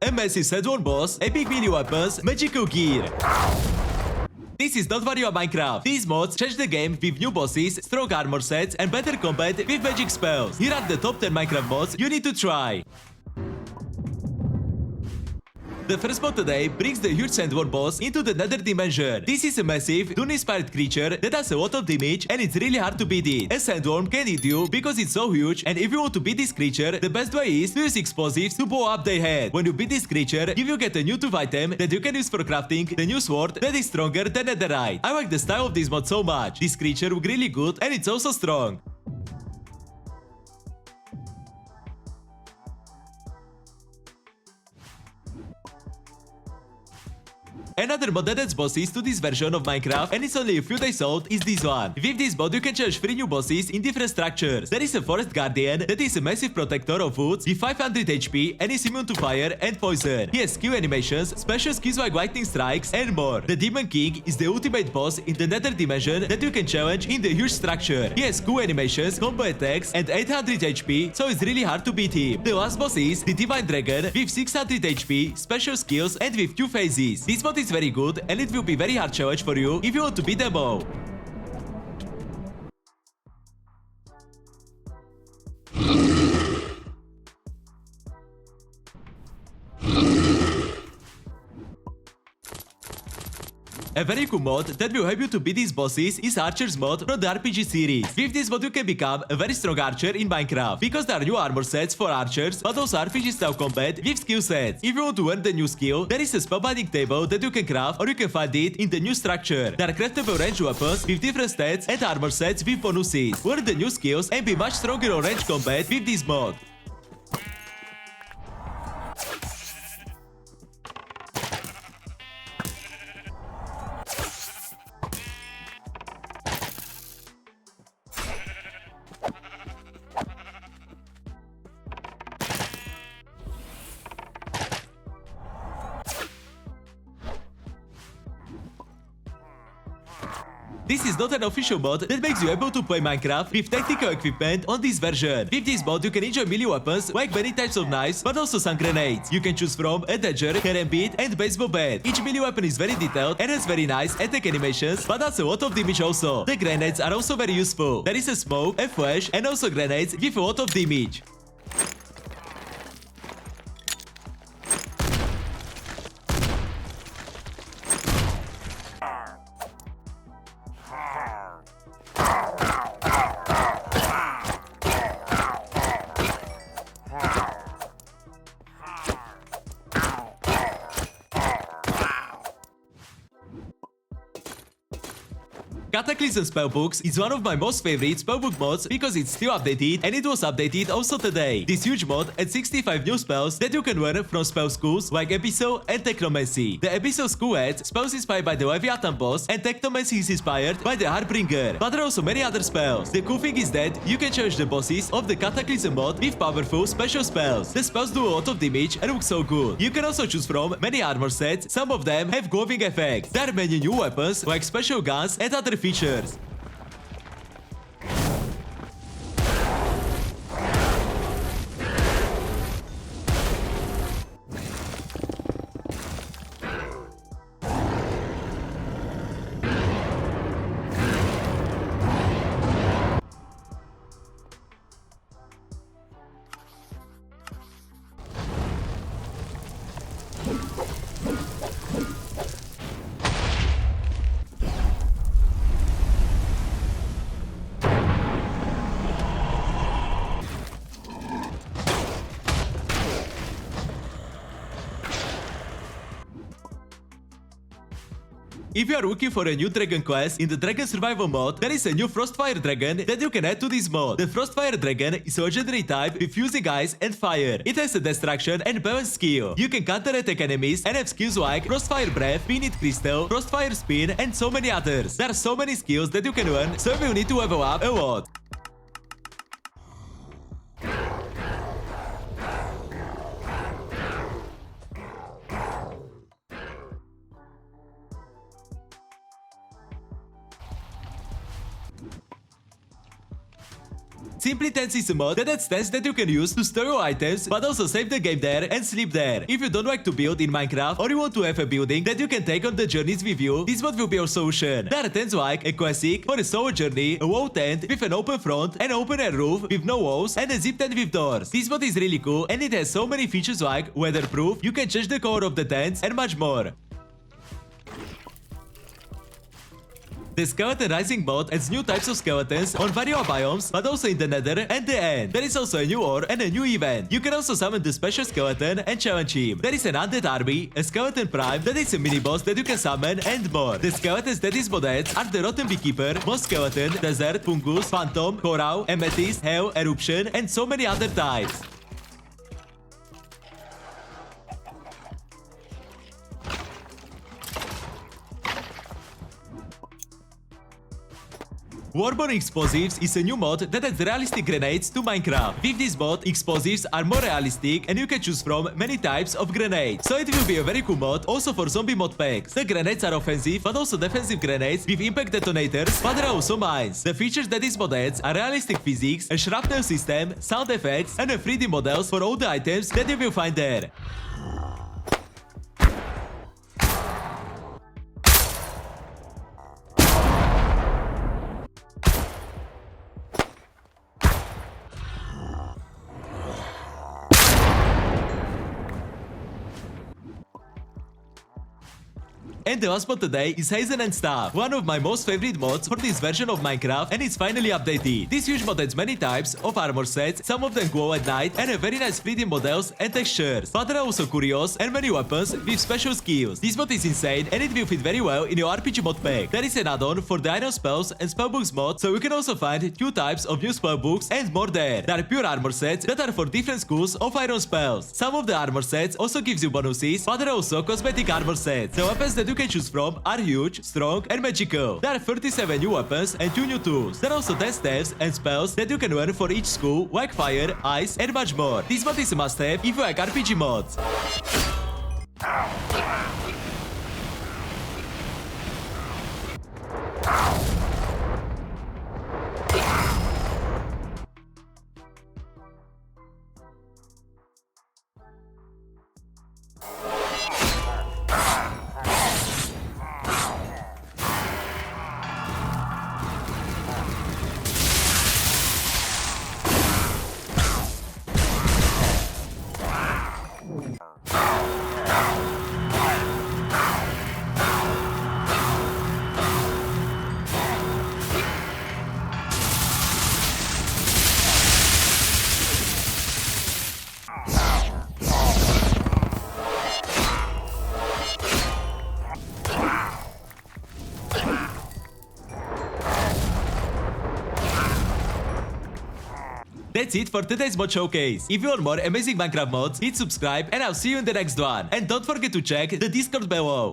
a massive Sandworm boss, epic mini weapons, magical gear. This is not Mario Minecraft. These mods change the game with new bosses, strong armor sets, and better combat with magic spells. Here are the top 10 Minecraft mods you need to try. The first mod today brings the huge Sandworm boss into the nether dimension. This is a massive, Dune-inspired creature that does a lot of damage and it's really hard to beat it. A Sandworm can eat you because it's so huge, and if you want to beat this creature, the best way is to use explosives to blow up their head. When you beat this creature, you will get a new tooth item that you can use for crafting the new sword that is stronger than netherite. I like the style of this mod so much. This creature looks really good and it's also strong. Another mod that adds bosses to this version of Minecraft, and it's only a few days old, is this one. With this mod you can change 3 new bosses in different structures. There is a Forest Guardian that is a massive protector of woods with 500 HP and is immune to fire and poison. He has skill animations, special skills like lightning strikes, and more. The Demon King is the ultimate boss in the nether dimension that you can challenge in the huge structure. He has cool animations, combo attacks, and 800 HP, so it's really hard to beat him. The last boss is the Divine Dragon with 600 HP, special skills, and with 2 phases. This mod is very good and it will be very hard challenge for you if you want to beat them all. A very cool mod that will help you to beat these bosses is Archer's mod from the RPG series. With this mod you can become a very strong archer in Minecraft, because there are new armor sets for archers, but also RPG style combat with skill sets. If you want to learn the new skill, there is a spellbinding table that you can craft, or you can find it in the new structure. There are craftable range weapons with different stats and armor sets with bonuses. Learn the new skills and be much stronger on range combat with this mod. This is not an official mod that makes you able to play Minecraft with tactical equipment on this version. With this mod you can enjoy melee weapons like many types of knives, but also some grenades. You can choose from a dagger, karambit, and baseball bat. Each melee weapon is very detailed and has very nice attack animations, but does a lot of damage also. The grenades are also very useful. There is a smoke, a flash, and also grenades with a lot of damage. Cataclysm Spellbooks is one of my most favorite spellbook mods because it's still updated, and it was updated also today. This huge mod adds 65 new spells that you can learn from spell schools like Abyssal and Technomancy. The Abyssal school adds spells inspired by the Leviathan boss, and Technomancy is inspired by the Harbinger. But there are also many other spells. The cool thing is that you can change the bosses of the Cataclysm mod with powerful special spells. The spells do a lot of damage and look so good. You can also choose from many armor sets. Some of them have glowing effects. There are many new weapons like special guns and other features. If you are looking for a new dragon class in the Dragon Survival mod, there is a new Frostfire dragon that you can add to this mod. The Frostfire dragon is a legendary type with fusing ice and fire. It has a destruction and balance skill. You can counter-attack enemies and have skills like Frostfire Breath, Pinit Crystal, Frostfire Spin, and so many others. There are so many skills that you can learn, so you will need to level up a lot. Simply Tents is a mod that adds tents that you can use to store your items, but also save the game there and sleep there. If you don't like to build in Minecraft, or you want to have a building that you can take on the journeys with you, this mod will be your solution. There are tents like a classic for a solo journey, a wall tent with an open front, an open air roof with no walls, and a zip tent with doors. This mod is really cool and it has so many features like weatherproof, you can change the color of the tents, and much more. The Skeleton Rising mod adds new types of skeletons on various biomes, but also in the Nether and the End. There is also a new ore and a new event. You can also summon the special skeleton and challenge him. There is an undead army, a skeleton prime, that is a mini boss that you can summon, and more. The skeletons that this mod adds are the Rotten Beekeeper, Moss Skeleton, Desert, Fungus, Phantom, Coral, Amethyst, Hell, Eruption, and so many other types. WarBorn Explosives is a new mod that adds realistic grenades to Minecraft. With this mod, explosives are more realistic and you can choose from many types of grenades. So it will be a very cool mod also for zombie mod packs. The grenades are offensive but also defensive grenades with impact detonators, but there are also mines. The features that this mod adds are realistic physics, a shrapnel system, sound effects, and a 3D models for all the items that you will find there. And the last mod today is Hazen and Stuff, one of my most favorite mods for this version of Minecraft, and it's finally updated. This huge mod adds many types of armor sets, some of them glow at night, and a very nice 3D models and textures. But there are also curios and many weapons with special skills. This mod is insane and it will fit very well in your RPG mod pack. There is an add-on for the Iron Spells and Spellbooks mod, so you can also find 2 types of new spellbooks and more there. There are pure armor sets that are for different schools of iron spells. Some of the armor sets also gives you bonuses, but there are also cosmetic armor sets. The weapons that you can choose from are huge, strong, and magical. There are 37 new weapons and 2 new tools. There are also 10 staves and spells that you can learn for each school, like fire, ice, and much more. This mod is a must-have if you like RPG mods. That's it for today's mod showcase. If you want more amazing Minecraft mods, hit subscribe and I'll see you in the next one. And don't forget to check the Discord below.